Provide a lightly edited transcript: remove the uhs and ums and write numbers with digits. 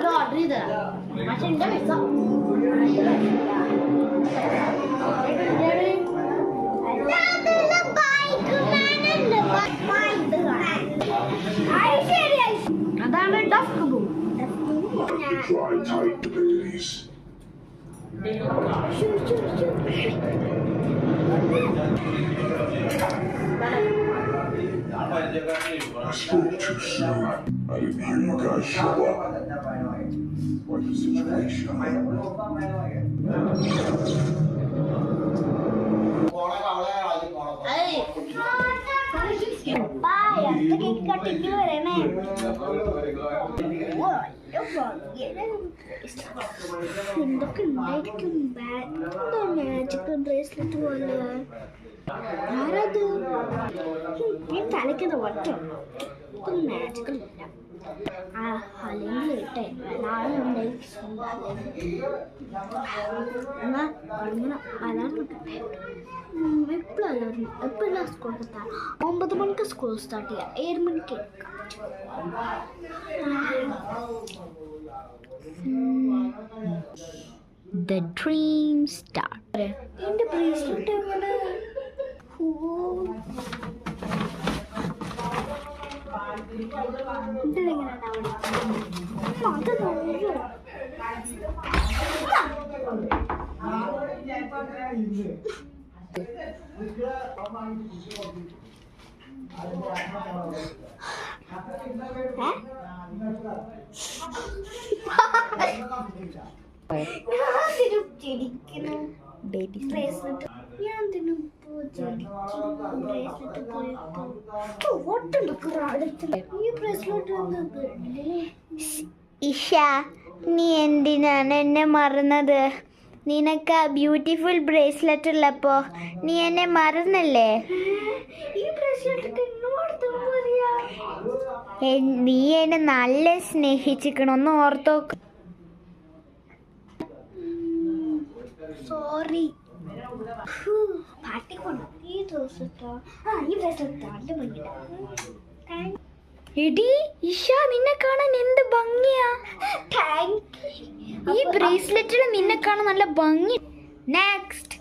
order ചെയ്തതാ പക്ഷെ എന്റെ പൈസ അതാണ് desk ബൂ I spoke too soon. I didn't hear you guys show up. What's the situation? എന്തൊക്കെ ഉണ്ടായിരിക്കും മാജിക്കൽ ബ്രേസ്ലെറ്റ് പോലെ ആരത് ഈ തലയ്ക്കുന്ന ഒറ്റ മാജിക്കൽ ഇല്ല അല്ലെങ്കിൽ ഇട്ടേ നാളെ എപ്പോഴാണ് സ്കൂൾ സ്റ്റാർട്ട് 9 മണിക്ക് സ്കൂൾ സ്റ്റാർട്ട് ചെയ്യാം 7 മണിക്ക് The dream start. എന്റെ ബ്രേസ്ലെറ്റ് എങ്ങനെ Baby ബ്രേസ്ലെറ്റ് ഞാൻ ഈ ബ്രേസ്ലെറ്റ് ഇഷ, നീ എന്തിനാണ് എന്നെ മറന്നത്? നിനക്ക് ബ്യൂട്ടിഫുൾ ബ്രേസ്ലെറ്റ് ഉള്ളപ്പോ നീ എന്നെ മറന്നല്ലേ? ഈ ബ്രേസ്ലെറ്റ് നീ എന്നെ നല്ല സ്നേഹിച്ചിക്കണൊന്ന് ഓർത്തോ. സോറി പാട്ടിക്കൊണ്ട് ഈ ദിവസത്തോ ഈ ബ്രേസ്ലെറ്റ് നല്ല ഭംഗിയില്ല. എടി ഇഷ, നിന്നെ കാണാൻ എന്ത് ഭംഗിയാ. Thank you. ഈ ബ്രേസ്ലെറ്റിൽ നിന്നെ കാണാൻ നല്ല ഭംഗി. നെക്സ്റ്റ്